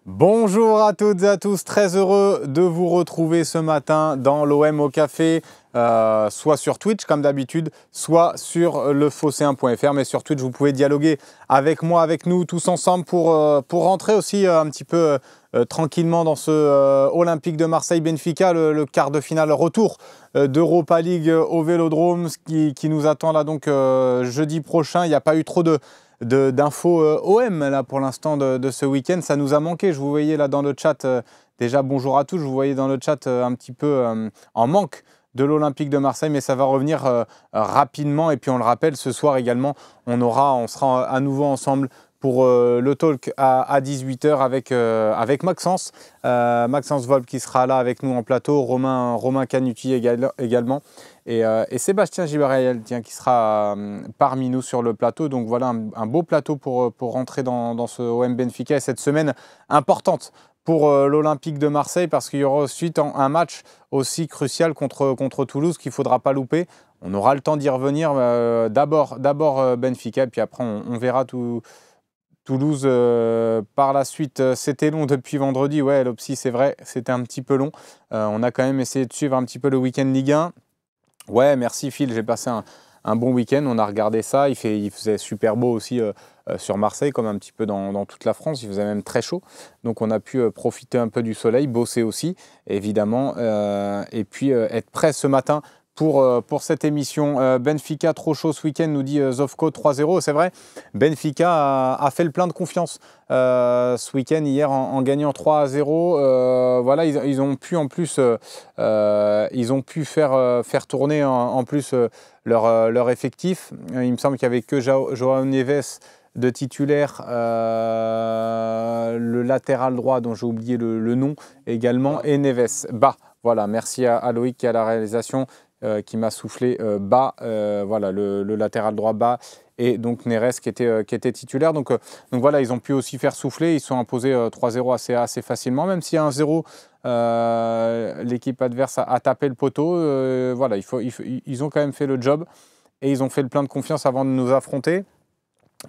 Bonjour à toutes et à tous, très heureux de vous retrouver ce matin dans l'OM au café, soit sur Twitch comme d'habitude, soit sur lefosséen.fr. Mais sur Twitch, vous pouvez dialoguer avec moi, avec nous, tous ensemble pour rentrer aussi un petit peu tranquillement dans ce Olympique de Marseille-Benfica, le quart de finale retour d'Europa League au Vélodrome, qui nous attend là donc jeudi prochain. Il n'y a pas eu trop d'infos OM là pour l'instant de ce week-end. Ça nous a manqué. Je vous voyais là dans le chat, déjà bonjour à tous, je vous voyais dans le chat un petit peu en manque de l'Olympique de Marseille, mais ça va revenir rapidement. Et puis on le rappelle, ce soir également, on sera à nouveau ensemble pour le talk à 18 h avec Maxence. Maxence Volpe qui sera là avec nous en plateau, Romain Canuti également. Et Sébastien Gibarel qui sera parmi nous sur le plateau. Donc voilà un beau plateau pour rentrer dans ce OM Benfica et cette semaine importante pour l'Olympique de Marseille, parce qu'il y aura ensuite un match aussi crucial contre Toulouse qu'il ne faudra pas louper. On aura le temps d'y revenir. D'abord Benfica, et puis après on verra Toulouse par la suite. C'était long depuis vendredi. Ouais, l'Opsi, c'est vrai, c'était un petit peu long. On a quand même essayé de suivre un petit peu le week-end Ligue 1. Ouais, merci Phil, j'ai passé un bon week-end, on a regardé ça, il faisait super beau aussi sur Marseille, comme un petit peu dans toute la France, il faisait même très chaud, donc on a pu profiter un peu du soleil, bosser aussi, évidemment, et puis être prêt ce matin pour cette émission. Benfica, trop chaud ce week-end, nous dit Zofko 3-0. C'est vrai, Benfica a fait le plein de confiance ce week-end, hier, en gagnant 3-0. Voilà, ils ont pu en plus faire tourner en plus leur effectif. Il me semble qu'il n'y avait que João Neves de titulaire, le latéral droit dont j'ai oublié le nom également, et Neves. Voilà, merci à Loïc qui est à la réalisation. Qui m'a soufflé bas, voilà, le latéral droit bas, et donc Neres qui était titulaire. Donc voilà, ils ont pu aussi faire souffler, ils sont imposés 3-0 assez facilement, même s'il y a 1-0, l'équipe adverse a tapé le poteau. Voilà, ils ont quand même fait le job, et ils ont fait le plein de confiance avant de nous affronter.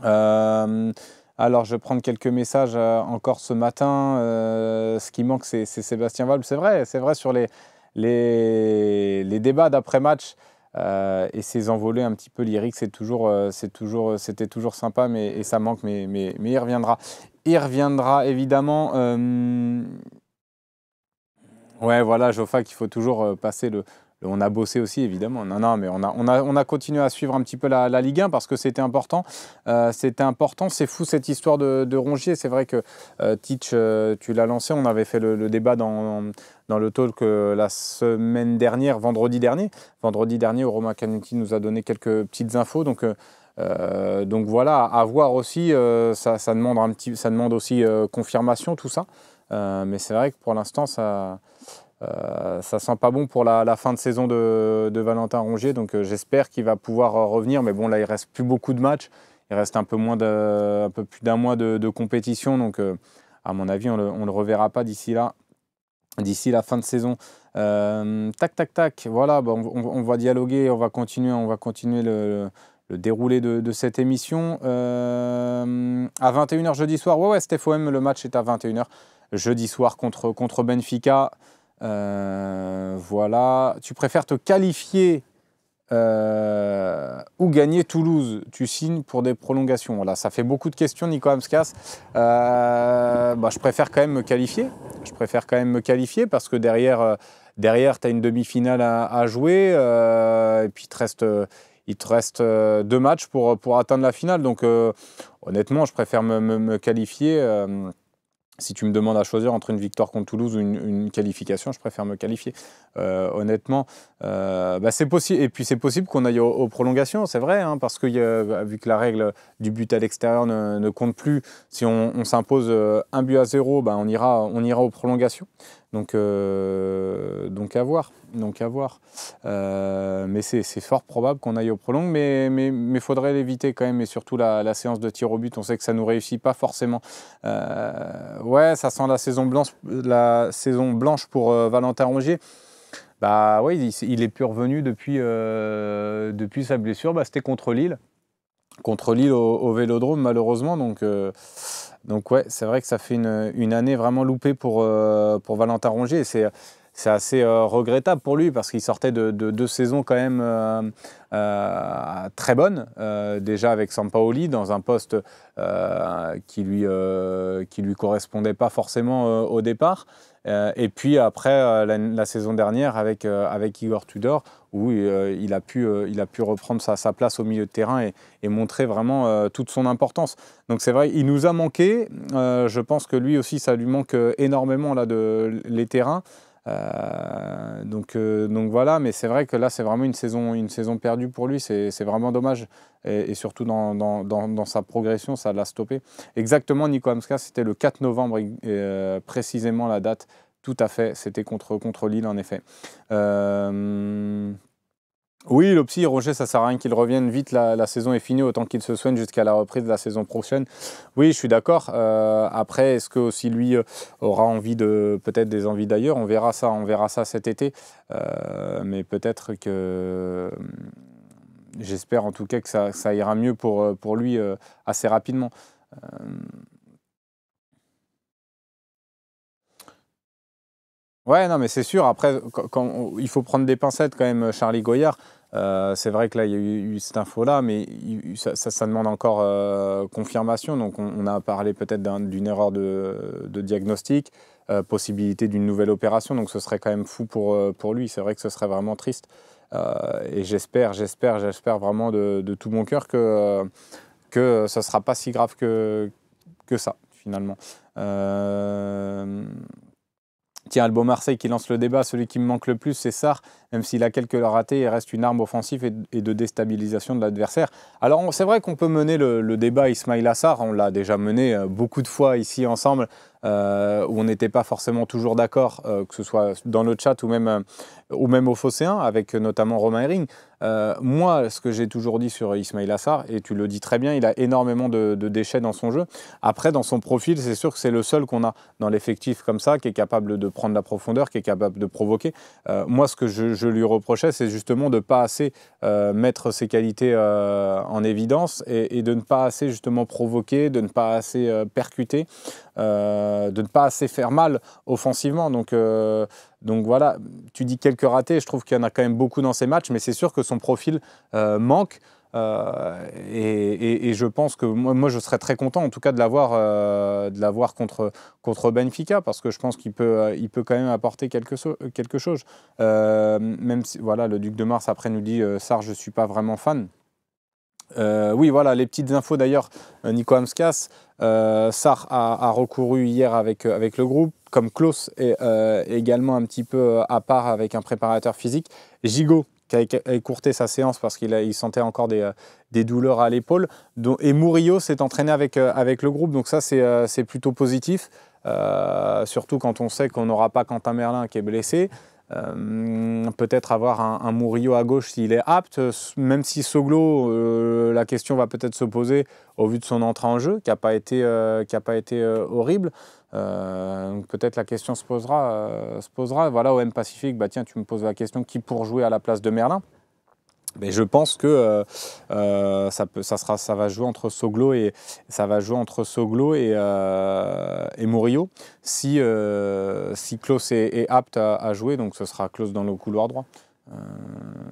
Alors, je vais prendre quelques messages encore ce matin. Ce qui manque, c'est Sébastien Valve. C'est vrai sur les débats d'après-match et ces envolées un petit peu lyriques, c'était toujours sympa, et ça manque, mais il reviendra. Il reviendra évidemment. Ouais, voilà, Jofa, qu'il faut toujours passer on a bossé aussi, évidemment. Non, mais on a continué à suivre un petit peu la Ligue 1 parce que c'était important. C'est fou cette histoire de Rongier. C'est vrai que Titch, tu l'as lancé. On avait fait le débat dans le talk la semaine dernière, vendredi dernier. Vendredi dernier, Romain Canuti nous a donné quelques petites infos. Donc voilà, à voir aussi. Ça demande aussi confirmation, tout ça. Mais c'est vrai que pour l'instant, ça sent pas bon pour la fin de saison de Valentin Rongier. Donc j'espère qu'il va pouvoir revenir. Mais bon, là, il reste plus beaucoup de matchs. Il reste un peu plus d'un mois de compétition. Donc à mon avis, on le reverra pas d'ici la fin de saison. Tac. Voilà, on va dialoguer, on va continuer le déroulé de cette émission. À 21 h jeudi soir. Ouais, Steph OM, le match est à 21 h jeudi soir contre Benfica. Voilà. Tu préfères te qualifier ou gagner Toulouse? Tu signes pour des prolongations? Voilà, ça fait beaucoup de questions, Nico Amskas. Je préfère quand même me qualifier. Parce que derrière tu as une demi-finale à jouer, et puis il te reste 2 matchs pour atteindre la finale. Donc honnêtement, je préfère me qualifier. Si tu me demandes à choisir entre une victoire contre Toulouse ou une qualification, je préfère me qualifier. Honnêtement, c'est possible. Et puis c'est possible qu'on aille aux prolongations, c'est vrai, hein, parce que vu que la règle du but à l'extérieur ne compte plus, si on s'impose 1-0, on ira aux prolongations. Donc à voir. Mais c'est fort probable qu'on aille au prolong, mais faudrait l'éviter quand même, et surtout la séance de tir au but, on sait que ça ne nous réussit pas forcément. Ouais, ça sent la saison blanche pour Valentin Rongier. Oui, il est plus revenu depuis sa blessure. C'était contre Lille au Vélodrome, malheureusement. Donc Donc ouais, c'est vrai que ça fait une année vraiment loupée pour Valentin Rongier. Et c'est assez regrettable pour lui parce qu'il sortait de 2 saisons quand même très bonnes. Déjà avec Sampaoli dans un poste qui lui correspondait pas forcément au départ. Et puis après la saison dernière avec Igor Tudor où il a pu reprendre sa place au milieu de terrain et montrer vraiment toute son importance. Donc c'est vrai, il nous a manqué. Je pense que lui aussi, ça lui manque énormément là, les terrains. Donc voilà, mais c'est vrai que là, c'est vraiment une saison perdue pour lui. C'est vraiment dommage. Et surtout dans sa progression, ça l'a stoppé. Exactement, Nico Hamskas, c'était le 4 novembre, précisément la date. Tout à fait, c'était contre Lille, en effet. Oui, le psy, Roger, ça sert à rien qu'il revienne vite, la saison est finie, autant qu'il se soigne jusqu'à la reprise de la saison prochaine. Oui, je suis d'accord. Après, est-ce que aussi lui aura envie peut-être des envies d'ailleurs, on verra ça cet été. Mais peut-être que j'espère en tout cas que ça ira mieux pour lui assez rapidement. Ouais, non, mais c'est sûr. Après, il faut prendre des pincettes quand même, Charlie Goyard. C'est vrai que là, il y a eu cette info-là, mais ça demande encore confirmation. Donc, on a parlé peut-être d'une erreur de diagnostic, possibilité d'une nouvelle opération. Donc, ce serait quand même fou pour lui. C'est vrai que ce serait vraiment triste. Et j'espère vraiment de tout mon cœur que ça ne sera pas si grave que ça, finalement. Tiens, Albo Marseille qui lance le débat, celui qui me manque le plus, c'est Sarr. Même s'il a quelques ratés, il reste une arme offensive et de déstabilisation de l'adversaire. Alors, c'est vrai qu'on peut mener le débat Ismaïla Sarr. On l'a déjà mené beaucoup de fois ici ensemble, où on n'était pas forcément toujours d'accord, que ce soit dans le chat ou même au Phocéen, avec notamment Romain Herring. Moi, ce que j'ai toujours dit sur Ismaïla Sarr, et tu le dis très bien, il a énormément de déchets dans son jeu. Après, dans son profil, c'est sûr que c'est le seul qu'on a dans l'effectif comme ça, qui est capable de prendre la profondeur, qui est capable de provoquer. Moi, ce que je lui reprochais, c'est justement de ne pas assez mettre ses qualités en évidence et de ne pas assez justement provoquer, de ne pas assez percuter, de ne pas assez faire mal offensivement. Donc voilà, tu dis quelques ratés, je trouve qu'il y en a quand même beaucoup dans ces matchs, mais c'est sûr que son profil manque. Et je pense que moi, je serais très content en tout cas de l'avoir contre Benfica, parce que je pense qu'il peut quand même apporter quelque chose. Même si voilà, le Duc de Mars après nous dit Sarr, je ne suis pas vraiment fan. Oui, voilà, les petites infos d'ailleurs, Nico Hamskas, Sarr a recouru hier avec le groupe, comme Klaus est également un petit peu à part avec un préparateur physique. Gigot, qui a écourté sa séance parce qu'il sentait encore des douleurs à l'épaule. Et Murillo s'est entraîné avec le groupe, donc ça c'est plutôt positif, surtout quand on sait qu'on n'aura pas Quentin Merlin qui est blessé. Peut-être avoir un Murillo à gauche s'il est apte, même si Soglo, la question va peut-être se poser au vu de son entrée en jeu, qui n'a pas été horrible. Peut-être la question se posera. Voilà, OM Pacifique, bah tiens, tu me poses la question, qui pour jouer à la place de Merlin? Mais je pense que ça va jouer entre Soglo et Murillo si Klaus est apte à jouer, donc ce sera Klaus dans le couloir droit.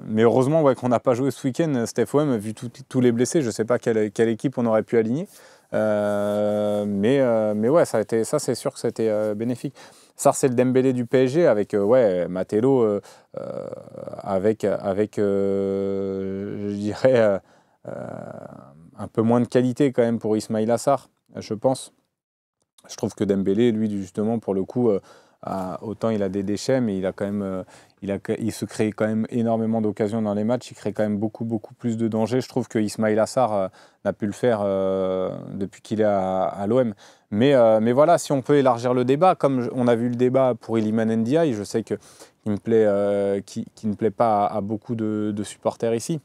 Mais heureusement qu'on n'a pas joué ce week-end, Steph OM, vu tous les blessés. Je ne sais pas quelle équipe on aurait pu aligner. Mais ouais, ça c'est sûr que c'était bénéfique. Ça, c'est le Dembélé du PSG avec Matello, avec je dirais, un peu moins de qualité quand même pour Ismaïla Sarr, je pense. Je trouve que Dembélé, lui, justement, pour le coup, autant il a des déchets, mais il a quand même, il se crée quand même énormément d'occasions dans les matchs. Il crée quand même beaucoup plus de dangers. Je trouve que Ismaïla Sarr n'a pu le faire depuis qu'il est à l'OM. Mais voilà, si on peut élargir le débat, comme on a vu le débat pour Iliman Ndiaye, je sais qu'il ne plaît pas à beaucoup de supporters ici.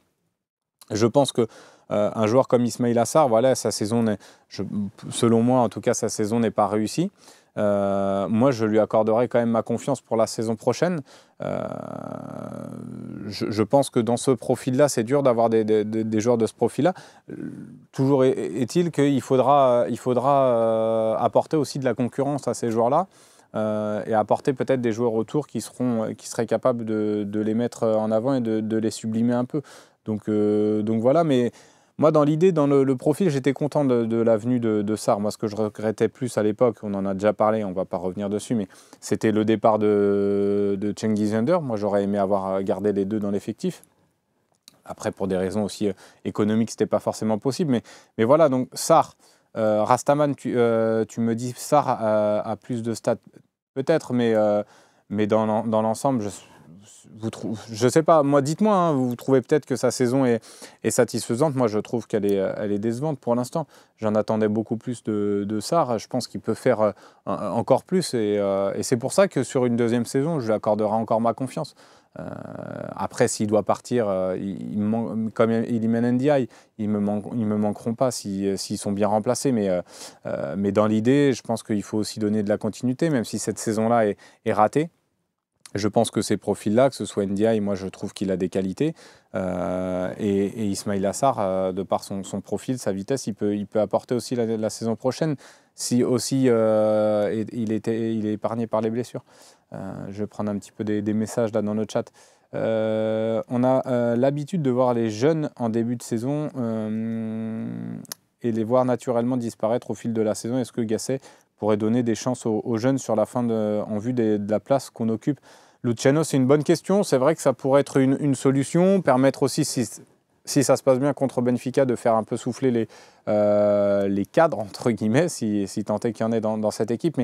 Je pense que un joueur comme Ismail Assar, voilà, selon moi en tout cas, sa saison n'est pas réussie. Moi, je lui accorderai quand même ma confiance pour la saison prochaine. Je pense que dans ce profil-là, c'est dur d'avoir des joueurs de ce profil-là. Toujours est-il qu'il faudra apporter aussi de la concurrence à ces joueurs-là. Et apporter peut-être des joueurs autour qui seraient capables de les mettre en avant et de les sublimer un peu. Donc voilà, mais moi dans l'idée, dans le profil, j'étais content de la venue de Sarr. Moi ce que je regrettais plus à l'époque, on en a déjà parlé, on ne va pas revenir dessus, mais c'était le départ de Cengiz Under. Moi j'aurais aimé avoir gardé les deux dans l'effectif. Après pour des raisons aussi économiques, ce n'était pas forcément possible. Mais voilà, donc Sarr, Rastaman, tu me dis Sarr a plus de stats peut-être, mais dans l'ensemble, je ne sais pas, moi dites-moi, hein, vous trouvez peut-être que sa saison est satisfaisante. Moi je trouve qu'elle est décevante pour l'instant. J'en attendais beaucoup plus de Sarr. Je pense qu'il peut faire encore plus et c'est pour ça que sur une deuxième saison, je lui accorderai encore ma confiance. Après, s'il doit partir, comme Iliman Ndiaye, ils me manqueront pas s'ils sont bien remplacés. Mais dans l'idée, je pense qu'il faut aussi donner de la continuité, même si cette saison-là est ratée. Je pense que ces profils-là, que ce soit Ndiaye, moi je trouve qu'il a des qualités. Et Ismail Assar, de par son profil, sa vitesse, il peut apporter aussi la saison prochaine, si aussi il est épargné par les blessures. Je vais prendre un petit peu des messages là dans le chat. On a l'habitude de voir les jeunes en début de saison et les voir naturellement disparaître au fil de la saison. Est-ce que Gasset pourrait donner des chances aux jeunes sur la fin en vue de la place qu'on occupe? Luciano, c'est une bonne question. C'est vrai que ça pourrait être une solution, permettre aussi, si ça se passe bien contre Benfica, de faire un peu souffler les cadres, entre guillemets, si tant est qu'il y en ait dans cette équipe.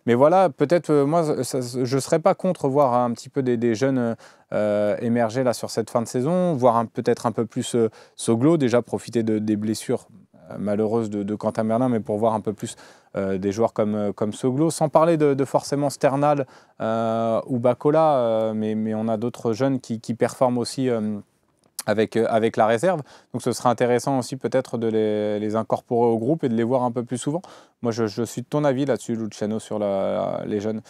Mais voilà, peut-être, moi, je ne serais pas contre voir un petit peu des jeunes émerger là sur cette fin de saison, voir peut-être un peu plus Soglo, déjà profiter des blessures malheureuse de Quentin Merlin, mais pour voir un peu plus des joueurs comme Soglo, sans parler de forcément Sternal ou Bacola, mais on a d'autres jeunes qui performent aussi avec la réserve. Donc ce serait intéressant aussi peut-être de les incorporer au groupe et de les voir un peu plus souvent. Moi je suis de ton avis là-dessus, Luciano, sur les jeunes.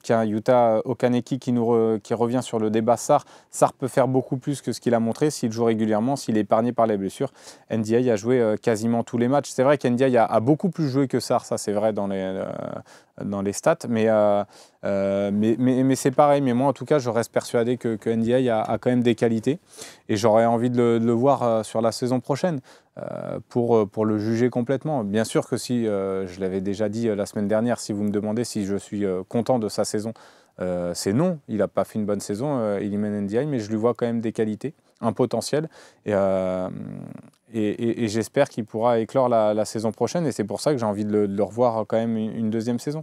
Tiens, Yuta Okaneki qui revient sur le débat Sarr. Sarr peut faire beaucoup plus que ce qu'il a montré s'il joue régulièrement, s'il est épargné par les blessures. Ndiaye a joué quasiment tous les matchs. C'est vrai qu'Ndiaye a beaucoup plus joué que Sarr, ça c'est vrai dans les stats, mais c'est pareil. Mais moi en tout cas, je reste persuadé que Ndiaye a quand même des qualités et j'aurais envie de le voir sur la saison prochaine. Pour le juger complètement. Bien sûr que si, je l'avais déjà dit la semaine dernière, si vous me demandez si je suis content de sa saison, c'est non. Il n'a pas fait une bonne saison, Iliman Ndiaye, mais je lui vois quand même des qualités, un potentiel. Et j'espère qu'il pourra éclore la saison prochaine. Et c'est pour ça que j'ai envie de le revoir quand même une deuxième saison.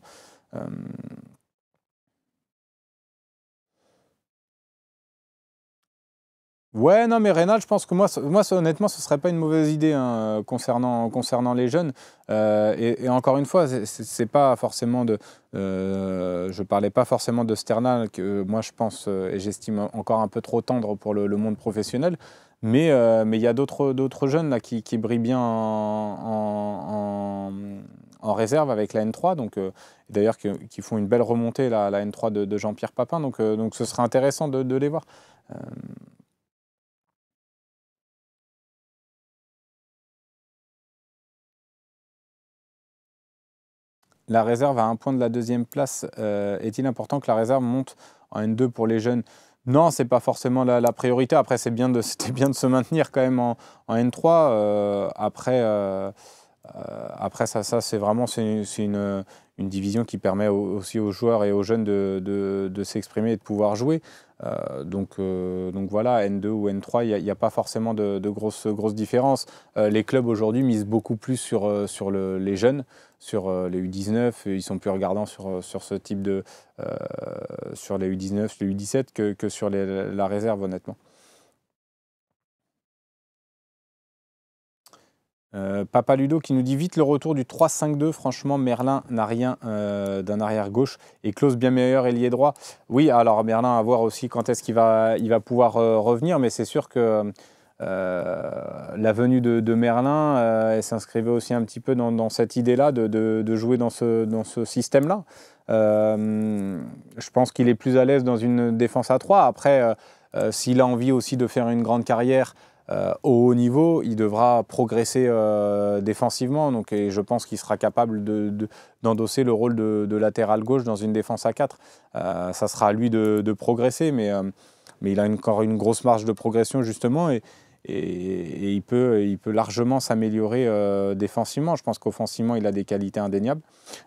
Ouais, non, mais Reynal, je pense que moi honnêtement, ce serait pas une mauvaise idée hein, concernant les jeunes. Et encore une fois, c'est pas forcément je parlais pas forcément de Sternal, que moi je pense et j'estime encore un peu trop tendre pour le monde professionnel. Mais il y a d'autres jeunes là, qui brillent bien en réserve avec la N3. Donc, d'ailleurs, qui font une belle remontée, la N3 de Jean-Pierre Papin. Donc ce serait intéressant de les voir. La réserve à un point de la deuxième place, est-il important que la réserve monte en N2 pour les jeunes? Non, ce n'est pas forcément la priorité. Après, c'était bien de se maintenir quand même en N3. Après, ça c'est vraiment une division qui permet aussi aux joueurs et aux jeunes de s'exprimer et de pouvoir jouer. Donc voilà, N2 ou N3, il n'y a pas forcément de grosses différences. Les clubs aujourd'hui misent beaucoup plus sur les jeunes, sur les U19. Ils sont plus regardants sur ce type sur les U19, les U17 que sur la réserve, honnêtement. Papa Ludo qui nous dit vite le retour du 3-5-2. Franchement, Merlin n'a rien d'un arrière gauche et Klose bien meilleur ailier droit. Oui, alors Merlin à voir aussi quand est-ce qu'il va pouvoir revenir, mais c'est sûr que la venue de Merlin, elle s'inscrivait aussi un petit peu dans cette idée-là de jouer dans ce système-là. Je pense qu'il est plus à l'aise dans une défense à 3. Après, s'il a envie aussi de faire une grande carrière au haut niveau, il devra progresser défensivement. Donc, et je pense qu'il sera capable d'endosser le rôle de latéral gauche dans une défense à 4. Ça sera à lui de progresser, mais il a encore une grosse marge de progression justement. Et il peut largement s'améliorer défensivement. Je pense qu'offensivement, il a des qualités indéniables.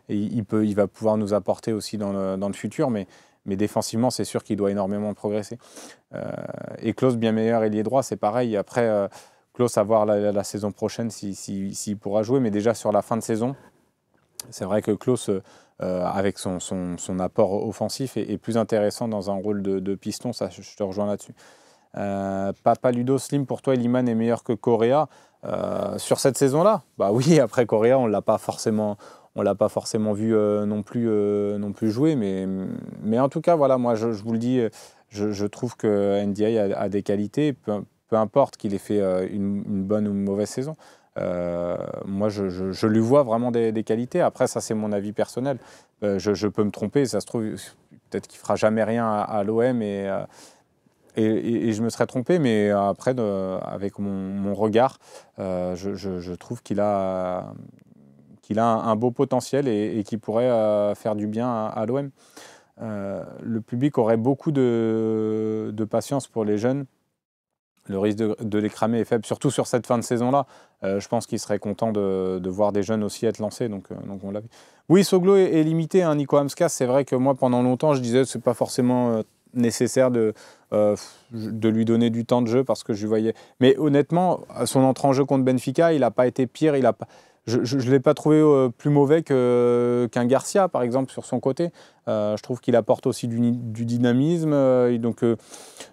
Et il va pouvoir nous apporter aussi dans le futur, mais défensivement, c'est sûr qu'il doit énormément progresser. Et Klose, bien meilleur ailier droit, c'est pareil. Après, Klose, à voir la saison prochaine s'il pourra jouer, mais déjà sur la fin de saison, c'est vrai que Klose, avec son apport offensif, est plus intéressant dans un rôle de piston. Ça, je te rejoins là-dessus. Papa Ludo, Slim, pour toi, Iliman est meilleur que Correa sur cette saison-là? Bah oui, après Correa, on l'a pas forcément vu non plus jouer, mais en tout cas, voilà, moi je vous le dis, je trouve que NDI a des qualités, peu importe qu'il ait fait une bonne ou une mauvaise saison. Moi, je lui vois vraiment des qualités. Après, ça, c'est mon avis personnel. Je peux me tromper, ça se trouve, peut-être qu'il fera jamais rien à l'OM et je me serais trompé, mais après, avec mon regard, je trouve qu'il a un beau potentiel et qu'il pourrait faire du bien à l'OM. Le public aurait beaucoup de patience pour les jeunes. Le risque de les cramer est faible, surtout sur cette fin de saison-là. Je pense qu'il serait content de voir des jeunes aussi être lancés. Donc on l'a vu. Oui, Soglo est limité. Hein, Nico Hamskas, c'est vrai que moi, pendant longtemps, je disais que ce n'est pas forcément nécessaire de lui donner du temps de jeu parce que je voyais. Mais honnêtement, à son entrée en jeu contre Benfica, il n'a pas été pire. Je ne l'ai pas trouvé plus mauvais qu'un Garcia, par exemple, sur son côté. Je trouve qu'il apporte aussi du dynamisme.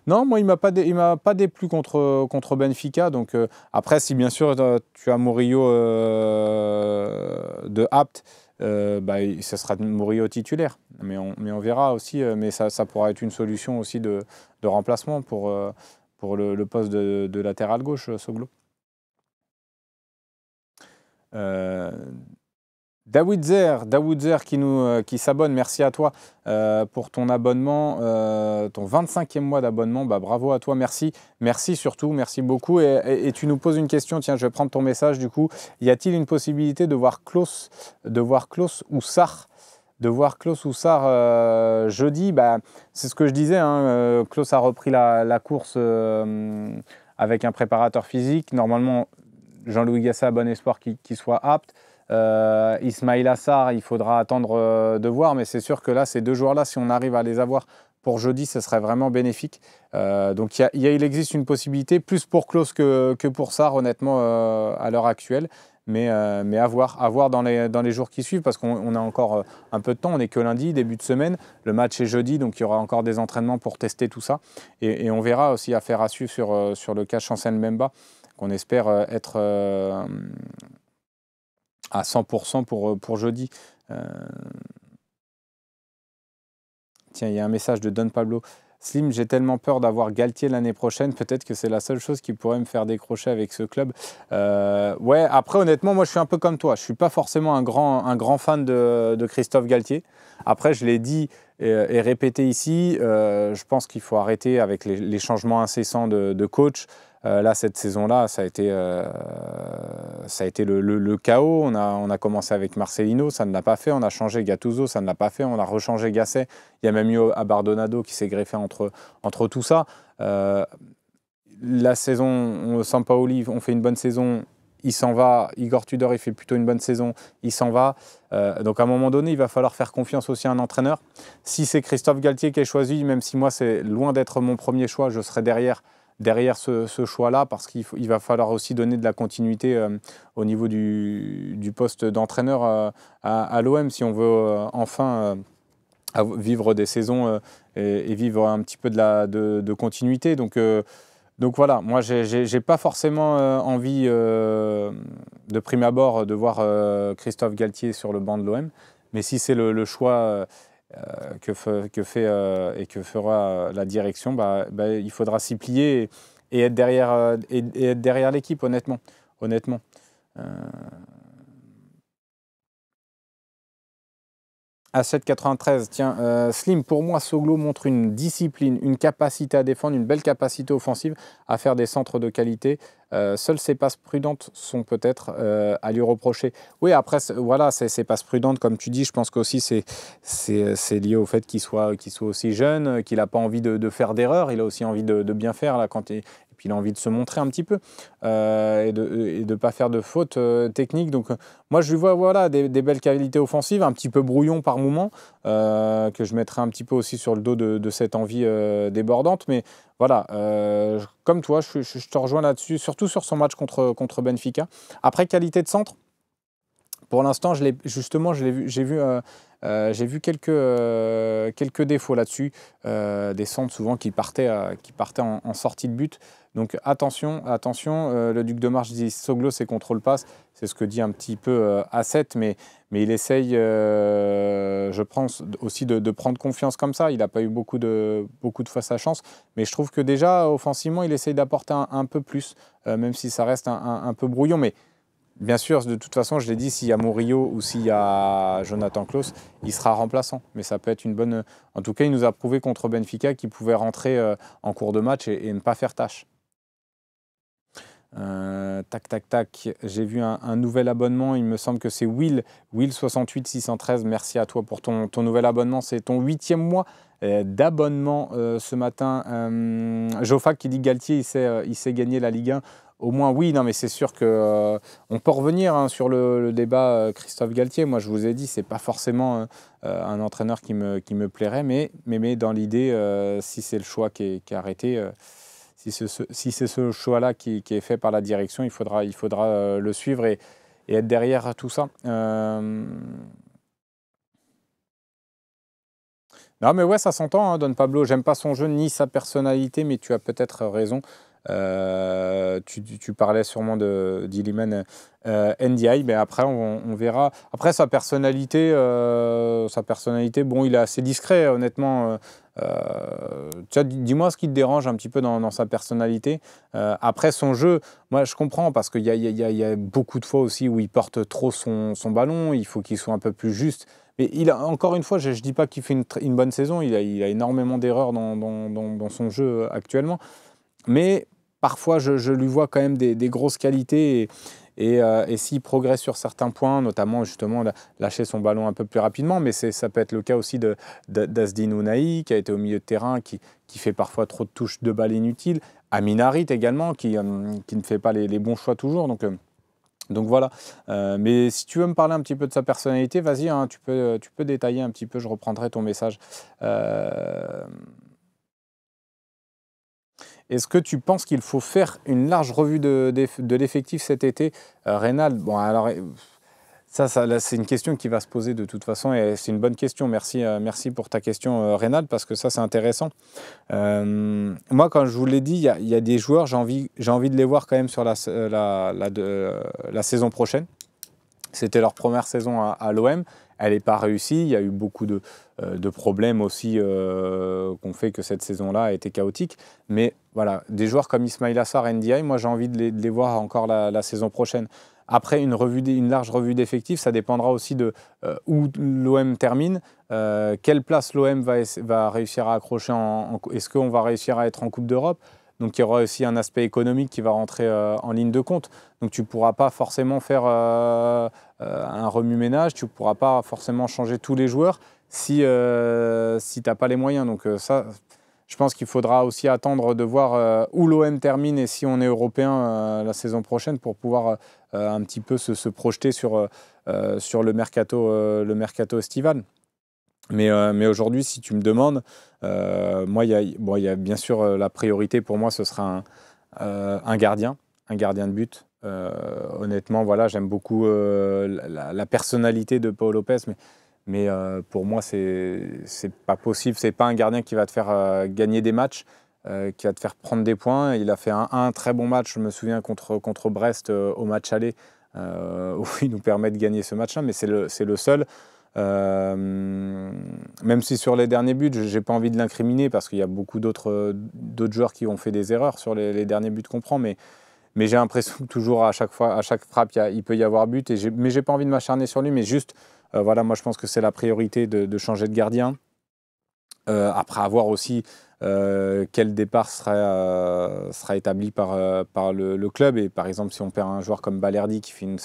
Non, moi, il ne m'a pas déplu contre Benfica. Donc, après, si bien sûr tu as Murillo de Apt, ce sera Murillo titulaire. Mais on verra aussi. Mais ça pourra être une solution aussi de remplacement pour le poste de latéral gauche, Soglo. Daoud Zer qui s'abonne, merci à toi pour ton abonnement, ton 25e mois d'abonnement, bravo à toi, merci surtout, merci beaucoup. Et tu nous poses une question, tiens, je vais prendre ton message du coup. Y a-t-il une possibilité de voir Klose ou Sarr jeudi? C'est ce que je disais, hein, Klose a repris la course avec un préparateur physique. Normalement, Jean-Louis Gasset a bon espoir qu'il soit apte. Ismaïla Sarr, il faudra attendre de voir, mais c'est sûr que là, ces deux joueurs-là, si on arrive à les avoir pour jeudi, ce serait vraiment bénéfique. Donc il existe une possibilité, plus pour Klose que pour Sarr, honnêtement, à l'heure actuelle. Mais à voir dans les jours qui suivent, parce qu'on a encore un peu de temps, on n'est que lundi, début de semaine. Le match est jeudi, donc il y aura encore des entraînements pour tester tout ça. Et on verra aussi affaire à suivre sur le cas Chancel Mbemba, qu'on espère être à 100% pour jeudi. Tiens, il y a un message de Don Pablo. Slim, j'ai tellement peur d'avoir Galtier l'année prochaine. Peut-être que c'est la seule chose qui pourrait me faire décrocher avec ce club. Ouais, après, honnêtement, moi, je suis un peu comme toi. Je ne suis pas forcément un grand fan de Christophe Galtier. Après, je l'ai dit et répété ici, je pense qu'il faut arrêter avec les changements incessants de coach. Là, cette saison-là, ça a été le chaos. On a commencé avec Marcelino, ça ne l'a pas fait. On a changé Gattuso, ça ne l'a pas fait. On a rechangé Gasset. Il y a même eu Abardonado qui s'est greffé entre tout ça. La saison, Sampaoli, on fait une bonne saison, il s'en va. Igor Tudor, il fait plutôt une bonne saison, il s'en va. Donc à un moment donné, il va falloir faire confiance aussi à un entraîneur. Si c'est Christophe Galtier qui est choisi, même si moi, c'est loin d'être mon premier choix, je serai derrière ce choix-là, parce qu'il va falloir aussi donner de la continuité au niveau du poste d'entraîneur à l'OM, si on veut enfin vivre des saisons et vivre un petit peu de continuité. Donc Donc voilà, moi j'ai pas forcément envie de prime abord de voir Christophe Galtier sur le banc de l'OM, mais si c'est le choix que fait et que fera la direction, il faudra s'y plier et être derrière, et être derrière l'équipe, honnêtement. Honnêtement. Euh, À 7,93, tiens, Slim, pour moi, Soglo montre une discipline, une capacité à défendre, une belle capacité offensive à faire des centres de qualité. Seules ses passes prudentes sont peut-être à lui reprocher. Oui, après, voilà, ces passes prudentes, comme tu dis, je pense qu'aussi c'est lié au fait qu'il soit aussi jeune, qu'il n'a pas envie de faire d'erreurs, il a aussi envie de bien faire là, et puis il a envie de se montrer un petit peu et de ne pas faire de fautes techniques. Donc moi, je lui vois voilà, des belles qualités offensives, un petit peu brouillon par moment, que je mettrai un petit peu aussi sur le dos de cette envie débordante. Mais voilà, comme toi, je te rejoins là-dessus, surtout sur son match contre Benfica. Après, qualité de centre, pour l'instant, j'ai vu quelques défauts là-dessus, des centres souvent qui partaient en sortie de but. Donc attention, le Duc de Marche dit Soglo, c'est contrôle passe, c'est ce que dit un petit peu A7, mais il essaye, je pense, aussi de prendre confiance comme ça. Il n'a pas eu beaucoup de fois sa chance, mais je trouve que déjà, offensivement, il essaye d'apporter un peu plus, même si ça reste un peu brouillon. Mais bien sûr, de toute façon, je l'ai dit, s'il y a Murillo ou s'il y a Jonathan Klaus, il sera remplaçant. Mais ça peut être une bonne... En tout cas, il nous a prouvé contre Benfica qu'il pouvait rentrer en cours de match et ne pas faire tâche. Tac, tac, tac. J'ai vu un nouvel abonnement. Il me semble que c'est Will68613. Merci à toi pour ton nouvel abonnement. C'est ton 8e mois d'abonnement ce matin. Jofac qui dit Galtier, il sait gagner la Ligue 1. Au moins, oui, non, mais c'est sûr que on peut revenir sur le débat Christophe Galtier. Moi, je vous ai dit, c'est pas forcément un entraîneur qui me plairait, mais dans l'idée, si c'est le choix qui est arrêté, si c'est ce choix-là qui est fait par la direction, il faudra le suivre et être derrière tout ça. Non, mais ouais, ça s'entend, hein, Don Pablo. J'aime pas son jeu ni sa personnalité, mais tu as peut-être raison. Tu parlais sûrement d'Iliman NDI, mais après, on verra. Après, sa personnalité, bon, il est assez discret, honnêtement. Dis-moi ce qui te dérange un petit peu dans sa personnalité. Après, son jeu, moi, je comprends, parce qu'il y a beaucoup de fois aussi où il porte trop son ballon. Il faut qu'il soit un peu plus juste. Mais encore une fois, je ne dis pas qu'il fait une bonne saison, il a énormément d'erreurs dans son jeu actuellement, mais parfois je lui vois quand même des grosses qualités et s'il progresse sur certains points, notamment justement lâcher son ballon un peu plus rapidement, mais ça peut être le cas aussi d'Azdine Ounahi qui a été au milieu de terrain, qui fait parfois trop de touches de balles inutiles, Amin Harit également qui ne fait pas les bons choix toujours, donc voilà, mais si tu veux me parler un petit peu de sa personnalité, vas-y, hein, tu peux détailler un petit peu, je reprendrai ton message. Est-ce que tu penses qu'il faut faire une large revue de l'effectif cet été, Reynald? Bon, alors, là, c'est une question qui va se poser de toute façon et c'est une bonne question. Merci pour ta question, Reynald, parce que ça, c'est intéressant. Moi, quand je vous l'ai dit, il y a des joueurs, j'ai envie de les voir quand même sur la saison prochaine. C'était leur première saison à l'OM. Elle n'est pas réussie. Il y a eu beaucoup de problèmes aussi qui ont fait que cette saison-là a été chaotique. Mais voilà, des joueurs comme Ismaïla Sarr, NDI, moi j'ai envie de les voir encore la saison prochaine. Après, une large revue d'effectifs, ça dépendra aussi de où l'OM termine, quelle place l'OM va réussir à accrocher. Est-ce qu'on va réussir à être en Coupe d'Europe? Donc il y aura aussi un aspect économique qui va rentrer en ligne de compte. Donc tu ne pourras pas forcément faire un remue-ménage, tu ne pourras pas forcément changer tous les joueurs si tu n'as pas les moyens. Donc ça, je pense qu'il faudra aussi attendre de voir où l'OM termine et si on est européen la saison prochaine pour pouvoir un petit peu se projeter sur le mercato estival. Mais aujourd'hui, si tu me demandes, moi, il y a bien sûr la priorité pour moi, ce sera un gardien de but. Honnêtement, voilà, j'aime beaucoup la personnalité de Pau Lopez, mais pour moi, c'est pas possible. C'est pas un gardien qui va te faire gagner des matchs. qui va te faire prendre des points. Il a fait un très bon match, je me souviens, contre Brest au match aller, où il nous permet de gagner ce match-là, mais c'est le seul. Même si sur les derniers buts, je n'ai pas envie de l'incriminer parce qu'il y a beaucoup d'autres joueurs qui ont fait des erreurs sur les derniers buts qu'on prend, mais j'ai l'impression que toujours à chaque frappe, il peut y avoir but. Mais je n'ai pas envie de m'acharner sur lui, mais juste, voilà, moi je pense que c'est la priorité de changer de gardien. Après avoir aussi quel départ sera établi par le club. Et par exemple, si on perd un joueur comme Balerdi qui fait une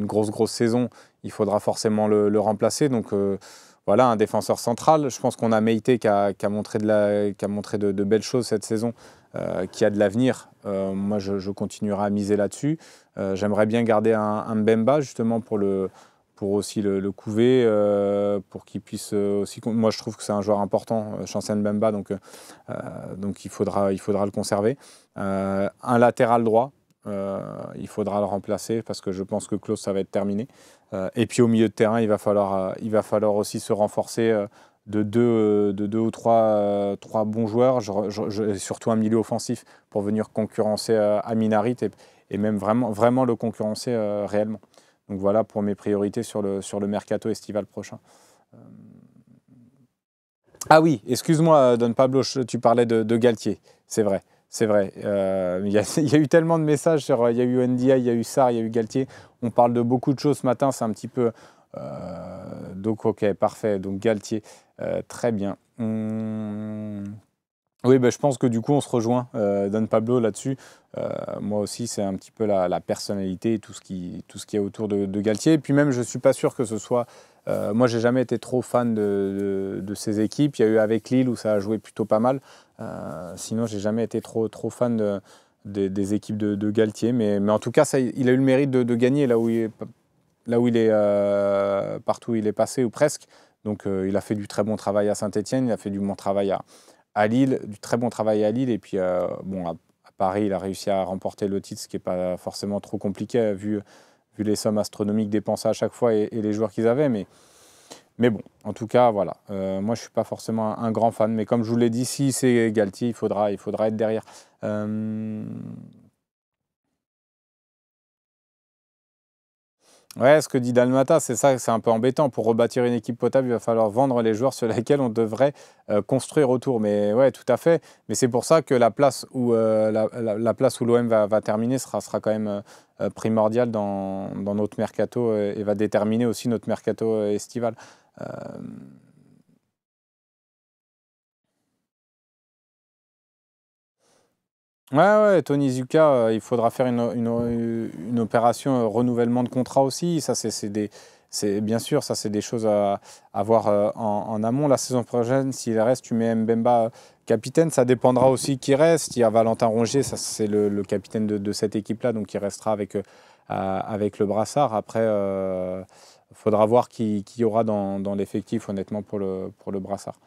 grosse saison, il faudra forcément le remplacer. Donc voilà, un défenseur central. Je pense qu'on a Meïté qui a montré de belles choses cette saison, qui a de l'avenir. Moi, je continuerai à miser là-dessus. J'aimerais bien garder un Mbemba justement pour aussi le couver, pour qu'il puisse aussi... Moi, je trouve que c'est un joueur important, Chancel Mbemba, donc il faudra le conserver. Un latéral droit, il faudra le remplacer parce que je pense que Klose, ça va être terminé. Et puis au milieu de terrain, il va falloir aussi se renforcer de deux ou trois bons joueurs, surtout un milieu offensif pour venir concurrencer Aminarit et même vraiment le concurrencer réellement. Donc voilà pour mes priorités sur le mercato estival prochain. Ah oui, excuse-moi Don Pablo, tu parlais de Galtier, c'est vrai. C'est vrai. Il y a eu tellement de messages, il y a eu NDI, il y a eu Sarr, il y a eu Galtier. On parle de beaucoup de choses ce matin, c'est un petit peu... donc ok, parfait. Donc Galtier, très bien. Oui, je pense que du coup on se rejoint, Don Pablo, là-dessus. Moi aussi, c'est un petit peu la personnalité, tout ce qui est autour de Galtier. Et puis même, je ne suis pas sûr que ce soit... moi, j'ai jamais été trop fan de ces équipes. Il y a eu avec Lille où ça a joué plutôt pas mal. Sinon, j'ai jamais été trop fan des équipes de Galtier. Mais en tout cas, il a eu le mérite de gagner là où il est partout où il est passé, ou presque. Donc, il a fait du très bon travail à Saint-Etienne, il a fait du bon travail à Lille, du très bon travail à Lille. Et puis, à Paris, il a réussi à remporter le titre, ce qui n'est pas forcément trop compliqué, vu les sommes astronomiques dépensées à chaque fois et les joueurs qu'ils avaient. Mais bon, en tout cas, voilà. Moi, je ne suis pas forcément un grand fan. Mais comme je vous l'ai dit, si c'est Galtier, il faudra être derrière. Ouais, ce que dit Dalmata, c'est ça, c'est un peu embêtant. Pour rebâtir une équipe potable, il va falloir vendre les joueurs sur lesquels on devrait construire autour. Mais ouais, tout à fait. Mais c'est pour ça que la place où l'OM va terminer sera quand même primordiale dans notre mercato et va déterminer aussi notre mercato estival. Ouais, Tony Zucca, il faudra faire une opération renouvellement de contrat aussi. Ça, bien sûr, ça, c'est des choses à voir en amont. La saison prochaine, s'il reste, tu mets Mbemba capitaine. Ça dépendra aussi qui reste. Il y a Valentin Rongier, ça, c'est le capitaine de cette équipe-là, donc il restera avec le brassard. Après, il faudra voir qui y aura dans l'effectif, honnêtement, pour le brassard.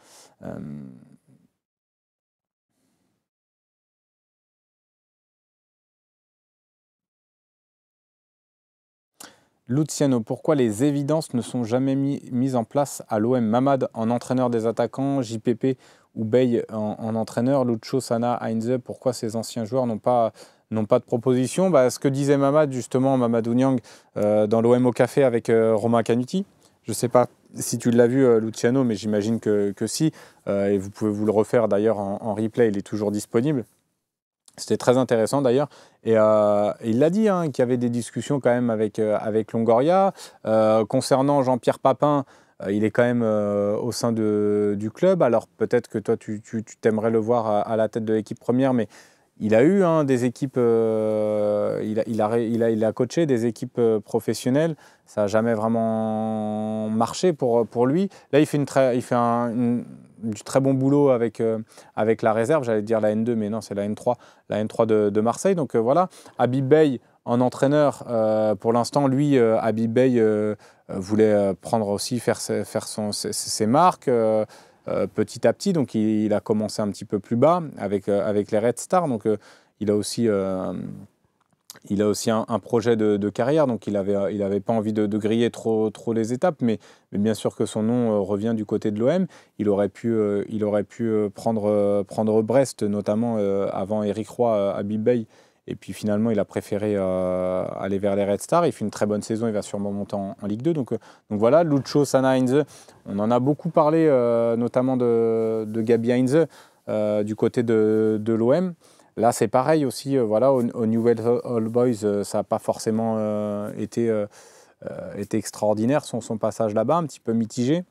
Luciano, pourquoi les évidences ne sont jamais mises en place à l'OM? Mamad en entraîneur des attaquants, JPP ou Bey en entraîneur, Lucho, Sana, Heinze, pourquoi ces anciens joueurs n'ont pas de proposition? Ce que disait Mamad, justement, Mamadou Niang, dans l'OM au café avec Romain Canuti. Je ne sais pas si tu l'as vu, Luciano, mais j'imagine que si. Et vous pouvez vous le refaire d'ailleurs en replay, il est toujours disponible. C'était très intéressant d'ailleurs. Et il l'a dit, qu'il y avait des discussions quand même avec Longoria. Concernant Jean-Pierre Papin, il est quand même au sein du club. Alors peut-être que toi, tu t'aimerais le voir à la tête de l'équipe première, mais il a eu des équipes, il a coaché des équipes professionnelles. Ça n'a jamais vraiment marché pour lui. Là, il fait du très bon boulot avec la réserve, j'allais dire la N2, mais non, c'est la N3 de Marseille. Donc voilà, Habib Bey en entraîneur, pour l'instant, lui, Habib Bey voulait prendre aussi, faire ses marques petit à petit. Donc il a commencé un petit peu plus bas avec les Red Stars. Donc il a aussi il a aussi un projet de carrière, donc il avait pas envie de griller trop les étapes, mais bien sûr que son nom revient du côté de l'OM. Il aurait pu prendre Brest, notamment avant Éric Roy à Bibey, et puis finalement il a préféré aller vers les Red Stars. Il fait une très bonne saison, il va sûrement monter en Ligue 2. Donc voilà, Lucho, Sana, Heinze, on en a beaucoup parlé, notamment de Gabi Heinze du côté de l'OM. Là, c'est pareil aussi, voilà, au Newell's Old Boys, ça n'a pas forcément été extraordinaire, son passage là-bas, un petit peu mitigé.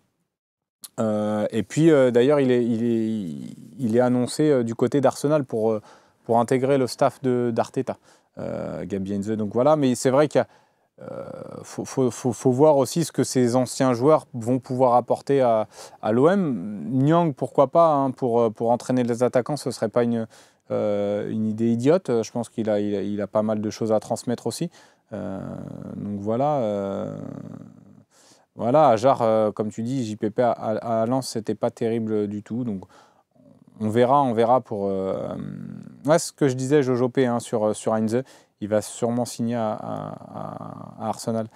Et puis, d'ailleurs, il est annoncé du côté d'Arsenal pour intégrer le staff d'Arteta, Gabi Heinze. Donc voilà, mais c'est vrai qu'il faut voir aussi ce que ces anciens joueurs vont pouvoir apporter à l'OM. Nyang, pourquoi pas, hein, pour entraîner les attaquants, ce ne serait pas une idée idiote. Je pense qu'il a pas mal de choses à transmettre aussi. Donc voilà. Voilà, Ajar, comme tu dis, JPP à Lens, c'était pas terrible du tout. Donc on verra pour. Ouais, ce que je disais, Jojo P, hein, sur Heinze, il va sûrement signer à Arsenal.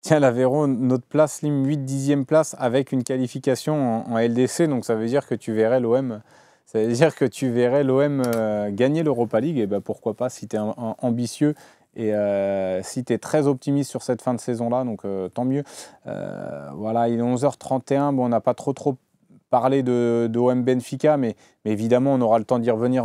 Tiens, l'Aveyron, notre place, Slim, 8-10e place avec une qualification en LDC, donc ça veut dire que tu verrais l'OM. Ça veut dire que tu verrais l'OM gagner l'Europa League, et ben pourquoi pas si tu es ambitieux et si tu es très optimiste sur cette fin de saison-là, donc tant mieux. Voilà, il est 11h31, bon, on n'a pas trop parlé de OM Benfica, mais évidemment on aura le temps d'y revenir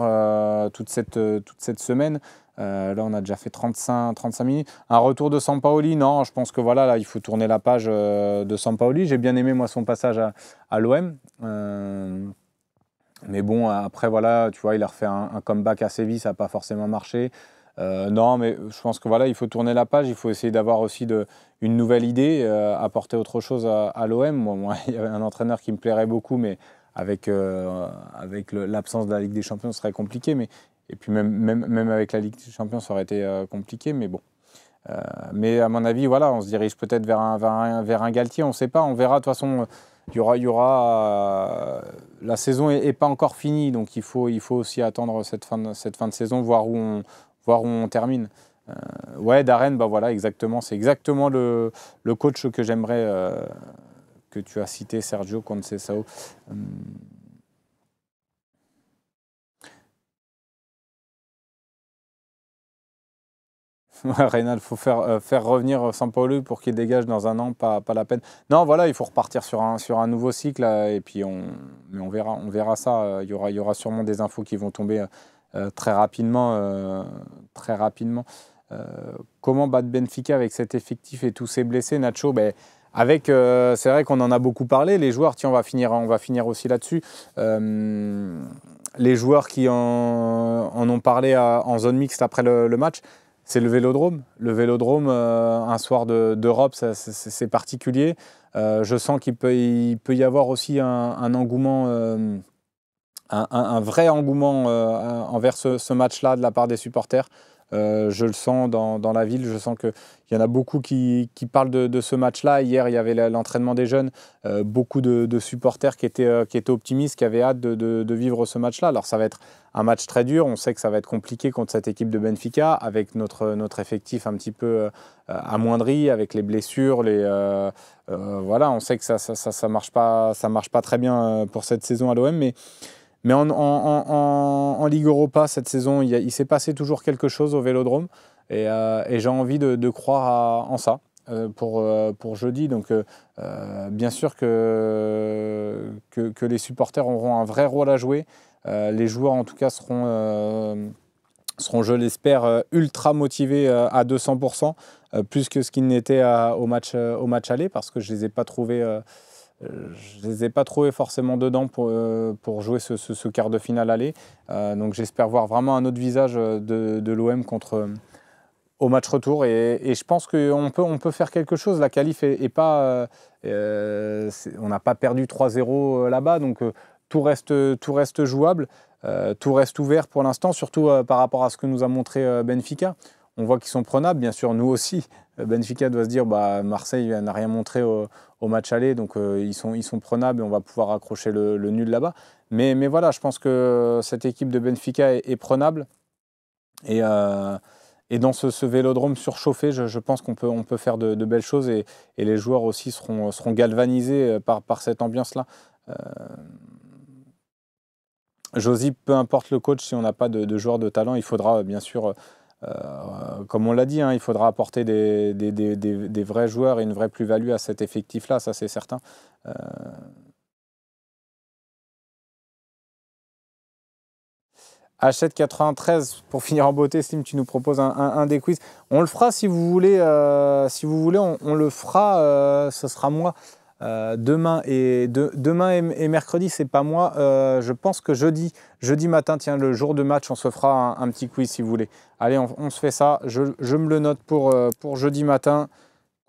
toute cette semaine. Là, on a déjà fait 35 minutes. Un retour de Sampaoli, non, je pense que voilà, là, il faut tourner la page de Sampaoli. J'ai bien aimé, moi, son passage à l'OM. Mais bon, après, voilà, tu vois, il a refait un comeback à Séville, ça n'a pas forcément marché. Non, mais je pense que voilà, il faut tourner la page, il faut essayer d'avoir aussi une nouvelle idée, apporter autre chose à l'OM. Moi, il y avait un entraîneur qui me plairait beaucoup, mais avec l'absence de la Ligue des Champions, ce serait compliqué. Et puis même avec la Ligue des Champions, ça aurait été compliqué, mais bon. Mais à mon avis, voilà, on se dirige peut-être vers un Galtier, on ne sait pas, on verra. De toute façon, la saison n'est pas encore finie, donc il faut aussi attendre cette fin de saison, voir où on termine. Ouais, Darren, bah voilà, exactement, c'est exactement le coach que j'aimerais, que tu as cité, Sergio Conceição. Reynald, il faut faire revenir Sampaoli pour qu'il dégage dans un an, pas la peine. Non, voilà, il faut repartir sur un nouveau cycle, et puis on verra ça. Il y aura sûrement des infos qui vont tomber très rapidement. Comment battre Benfica avec cet effectif et tous ces blessés, Nacho? Ben, c'est vrai qu'on en a beaucoup parlé. Les joueurs, tiens, on va finir aussi là-dessus. Les joueurs qui en ont parlé en zone mixte après le match, c'est le Vélodrome. Le Vélodrome, un soir d'Europe, c'est particulier. Je sens qu'il peut y avoir aussi un engouement, un vrai engouement envers ce match-là de la part des supporters. Je le sens dans la ville, je sens qu'il y en a beaucoup qui parlent de ce match-là. Hier, il y avait l'entraînement des jeunes, beaucoup de supporters qui étaient optimistes, qui avaient hâte de vivre ce match-là. Alors ça va être un match très dur, on sait que ça va être compliqué contre cette équipe de Benfica, avec notre effectif un petit peu amoindri, avec les blessures, voilà, on sait que ça marche pas très bien pour cette saison à l'OM, mais en Ligue Europa, cette saison, il s'est passé toujours quelque chose au Vélodrome. Et j'ai envie de croire en ça pour jeudi. Donc, bien sûr que les supporters auront un vrai rôle à jouer. Les joueurs, en tout cas, seront, je l'espère, ultra motivés à 200%, plus que ce qu'ils n'étaient au match aller, parce que je ne les ai pas trouvés... je ne les ai pas trouvés forcément dedans pour jouer ce quart de finale aller. Donc j'espère voir vraiment un autre visage de l'OM au match retour. Et je pense qu'on peut faire quelque chose. La qualif est pas... on n'a pas perdu 3-0 là-bas, donc tout reste jouable. Tout reste ouvert pour l'instant, surtout par rapport à ce que nous a montré Benfica. on voit qu'ils sont prenables. Bien sûr, nous aussi, Benfica doit se dire bah, Marseille n'a rien montré au match aller, donc ils sont prenables et on va pouvoir accrocher le nul là-bas. Mais voilà, je pense que cette équipe de Benfica est prenable. Et dans ce vélodrome surchauffé, je pense on peut faire de belles choses et les joueurs aussi seront galvanisés par cette ambiance-là. Josip, peu importe le coach, si on n'a pas de joueurs de talent, il faudra bien sûr, comme on l'a dit, hein, il faudra apporter des vrais joueurs et une vraie plus-value à cet effectif-là, ça c'est certain. Hachette 93, pour finir en beauté, Slim, tu nous proposes un des quiz. On le fera si vous voulez, on le fera, ce sera moi. Demain et mercredi, c'est pas moi. Je pense que jeudi matin, tiens, le jour de match, on se fera un petit quiz si vous voulez. Allez, on se fait ça. Je me le note pour jeudi matin.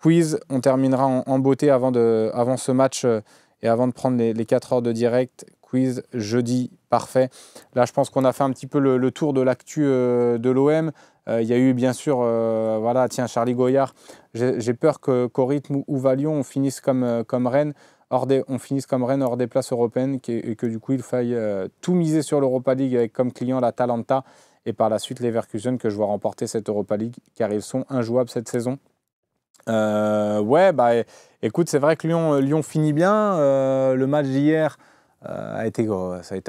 Quiz, on terminera en beauté avant ce match et avant de prendre les 4 heures de direct. Quiz jeudi, parfait. Là, je pense qu'on a fait un petit peu le tour de l'actu de l'OM. Il y a eu bien sûr, voilà, tiens, Charlie Goyard. J'ai peur qu'au rythme où va Lyon, on finisse comme Rennes, hors des places européennes et que du coup, il faille tout miser sur l'Europa League avec comme client l'Atalanta et par la suite Leverkusen que je vois remporter cette Europa League car ils sont injouables cette saison. Ouais, bah écoute, c'est vrai que Lyon finit bien. Le match d'hier ça a été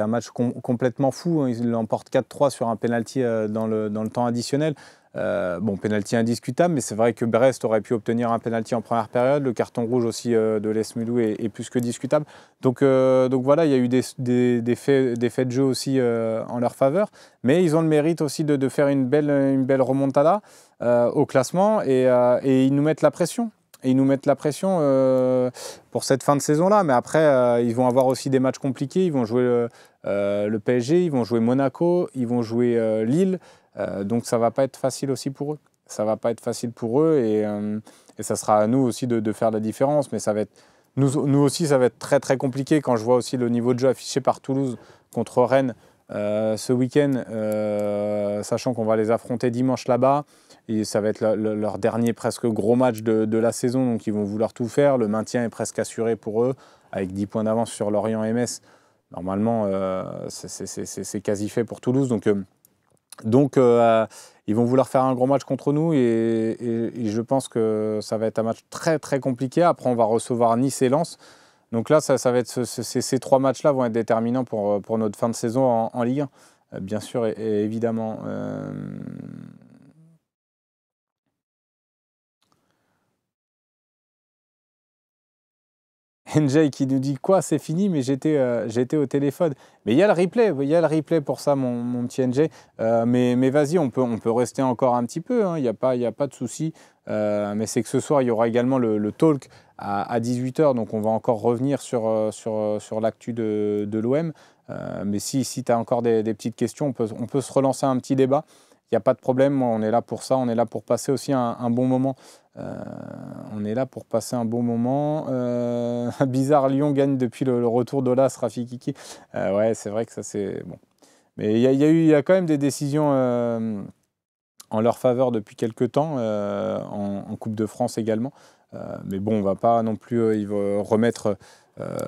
un match complètement fou. Ils l'emportent 4-3 sur un penalty dans le temps additionnel. Bon, penalty indiscutable, mais c'est vrai que Brest aurait pu obtenir un penalty en première période. Le carton rouge aussi de Les Mulou est plus que discutable. Donc voilà, il y a eu des faits de jeu aussi en leur faveur. Mais ils ont le mérite aussi de faire une belle remontada au classement et ils nous mettent la pression. Et ils nous mettent la pression pour cette fin de saison-là. Mais après, ils vont avoir aussi des matchs compliqués. Ils vont jouer le PSG, ils vont jouer Monaco, ils vont jouer Lille. Donc ça ne va pas être facile aussi pour eux. Ça ne va pas être facile pour eux et ça sera à nous aussi de faire la différence. Mais ça va être, nous aussi, ça va être très très compliqué quand je vois aussi le niveau de jeu affiché par Toulouse contre Rennes ce week-end, sachant qu'on va les affronter dimanche là-bas. Et ça va être leur dernier presque gros match de la saison, donc ils vont vouloir tout faire. Le maintien est presque assuré pour eux, avec 10 points d'avance sur Lorient et Metz. Normalement, c'est quasi fait pour Toulouse. Donc ils vont vouloir faire un gros match contre nous et je pense que ça va être un match très très compliqué. Après, on va recevoir Nice et Lens. Donc là, ça va être ces 3 matchs-là vont être déterminants pour notre fin de saison en Ligue 1, bien sûr et évidemment. NJ qui nous dit quoi, c'est fini, mais j'étais au téléphone. Mais il y a le replay pour ça, mon petit NJ. Mais vas-y, on peut rester encore un petit peu, hein, il n'y a pas de souci. Mais c'est que ce soir, il y aura également le talk à 18h, donc on va encore revenir sur l'actu de l'OM. Mais si tu as encore des petites questions, on peut se relancer un petit débat. Il n'y a pas de problème, moi, on est là pour ça, on est là pour passer aussi un bon moment. Bizarre, Lyon gagne depuis le retour d'Olas, Rafi Kiki. Ouais, c'est vrai que ça c'est bon. Mais il y a quand même des décisions en leur faveur depuis quelques temps, en Coupe de France également. Mais bon, on va pas non plus ils vont remettre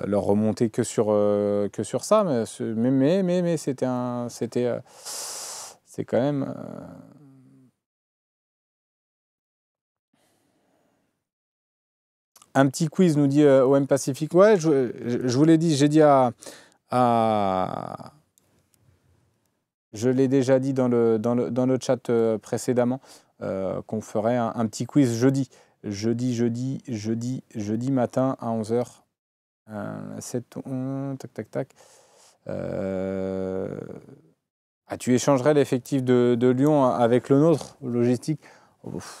leur remontée que sur ça. Mais c'est quand même. Un petit quiz nous dit OM Pacifique. Ouais, je vous l'ai dit, je l'ai déjà dit dans le chat précédemment qu'on ferait un petit quiz jeudi matin à 11h. 7, tac, tac, tac. Tu échangerais l'effectif de Lyon avec le nôtre, logistique?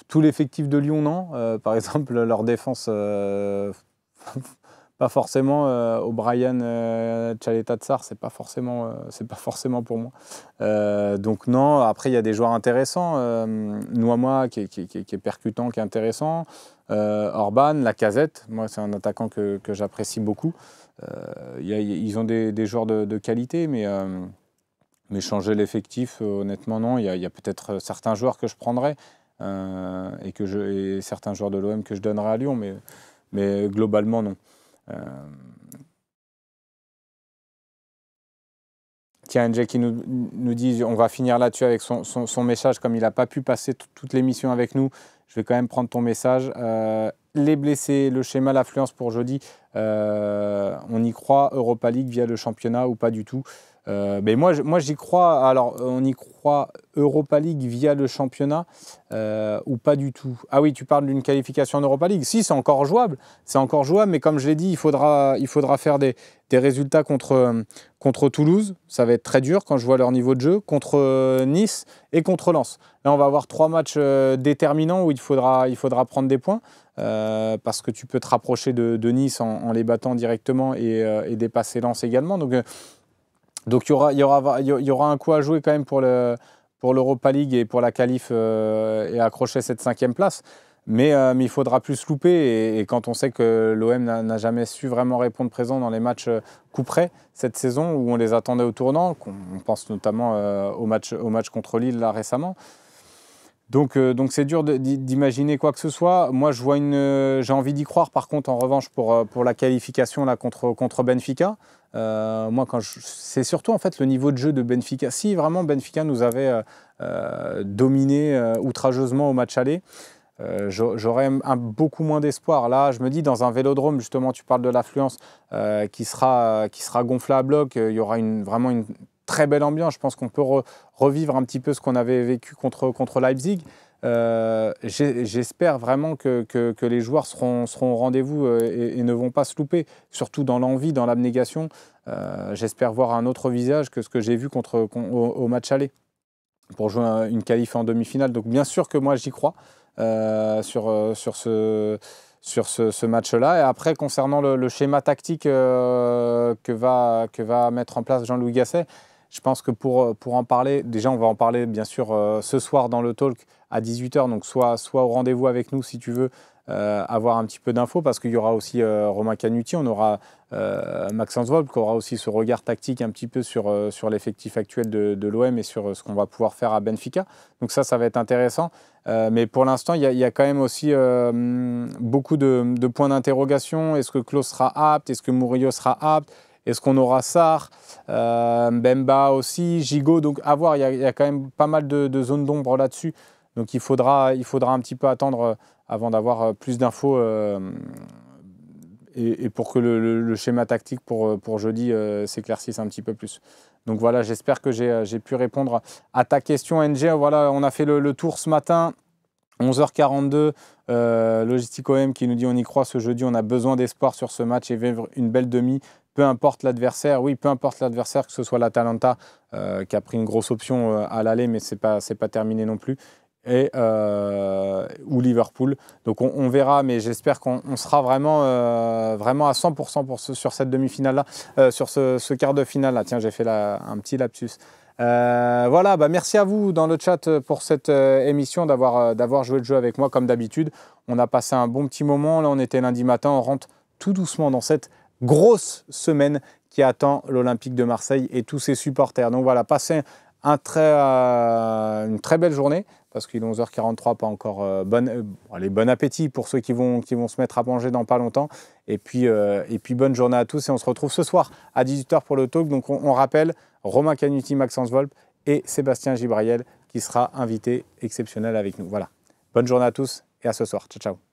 Tout l'effectif de Lyon, non. Par exemple, leur défense, pas forcément. O'Brien, Tchaleta Tsar, c'est pas forcément pour moi. Donc non, après il y a des joueurs intéressants. Nouama qui est percutant, qui est intéressant. Orban, Lacazette, moi c'est un attaquant que j'apprécie beaucoup. Ils ont des joueurs de qualité, mais changer l'effectif, honnêtement, non. Il y a peut-être certains joueurs que je prendrais, et certains joueurs de l'OM que je donnerai à Lyon, mais globalement non. Tiens, NJ qui nous dit, on va finir là-dessus avec son message, comme il n'a pas pu passer toute l'émission avec nous, je vais quand même prendre ton message. Les blessés, le schéma, l'affluence pour jeudi, on y croit, Europa League via le championnat ou pas du tout? Mais moi j'y crois. Alors, on y croit Europa League via le championnat ou pas du tout? Ah oui, tu parles d'une qualification en Europa League. Si, c'est encore jouable. C'est encore jouable, mais comme je l'ai dit, il faudra faire des résultats contre Toulouse. Ça va être très dur quand je vois leur niveau de jeu. Contre Nice et contre Lens. Là, on va avoir 3 matchs déterminants où il faudra prendre des points. Parce que tu peux te rapprocher de Nice en les battant directement et dépasser Lens également. Donc il y aura un coup à jouer quand même pour l'Europa League et pour la qualif et accrocher cette 5e place. Mais il faudra plus louper et quand on sait que l'OM n'a jamais su vraiment répondre présent dans les matchs coup près cette saison où on les attendait au tournant, on pense notamment au match contre Lille là récemment. Donc c'est dur d'imaginer quoi que ce soit. Moi j'ai envie d'y croire par contre en revanche pour la qualification là, contre Benfica. Moi c'est surtout en fait le niveau de jeu de Benfica. Si vraiment Benfica nous avait dominé outrageusement au match aller, j'aurais beaucoup moins d'espoir. Là, je me dis, dans un vélodrome, justement, tu parles de l'affluence qui sera gonflé à bloc. Il y aura vraiment une très belle ambiance. Je pense qu'on peut revivre un petit peu ce qu'on avait vécu contre Leipzig. J'espère vraiment que les joueurs seront au rendez-vous et ne vont pas se louper, surtout dans l'envie, dans l'abnégation. J'espère voir un autre visage que ce que j'ai vu au match aller pour jouer une qualif en demi-finale. Donc bien sûr que moi j'y crois. Sur ce match-là. Et après, concernant le schéma tactique que va mettre en place Jean-Louis Gasset, je pense que pour en parler, déjà on va en parler bien sûr ce soir dans le talk à 18 h, donc soit au rendez-vous avec nous si tu veux avoir un petit peu d'infos, parce qu'il y aura aussi Romain Canuti, on aura Maxence Wolf qui aura aussi ce regard tactique un petit peu sur l'effectif actuel de l'OM et sur ce qu'on va pouvoir faire à Benfica. Donc ça va être intéressant. Mais pour l'instant, il y a quand même aussi beaucoup de points d'interrogation. Est-ce que Klose sera apte? Est-ce que Murillo sera apte? Est-ce qu'on aura Sarr, Mbemba aussi, Gigot? Donc à voir, il y a quand même pas mal de zones d'ombre là-dessus. Donc il faudra un petit peu attendre avant d'avoir plus d'infos et pour que le schéma tactique pour jeudi s'éclaircisse un petit peu plus. Donc voilà, j'espère que j'ai pu répondre à ta question, NG. Voilà, on a fait le tour ce matin, 11 h 42. Logistique OM qui nous dit on y croit ce jeudi, on a besoin d'espoir sur ce match et vivre une belle demi. Peu importe l'adversaire, oui, peu importe l'adversaire, que ce soit l'Atalanta qui a pris une grosse option à l'aller, mais c'est pas terminé non plus. Ou Liverpool. Donc on verra, mais j'espère qu'on sera vraiment à 100% sur cette demi-finale-là, sur ce quart de finale-là. Tiens, j'ai fait un petit lapsus. Voilà, merci à vous dans le chat pour cette émission, d'avoir joué le jeu avec moi comme d'habitude. On a passé un bon petit moment. Là, on était lundi matin, on rentre tout doucement dans cette grosse semaine qui attend l'Olympique de Marseille et tous ses supporters. Donc voilà, passez une très belle journée, parce qu'il est 11 h 43, pas encore bon appétit pour ceux qui vont se mettre à manger dans pas longtemps. Et puis bonne journée à tous et on se retrouve ce soir à 18 h pour le talk. Donc on rappelle Romain Canuti, Maxence Wolf et Sébastien Gibriel qui sera invité exceptionnel avec nous. Voilà. Bonne journée à tous et à ce soir. Ciao, ciao.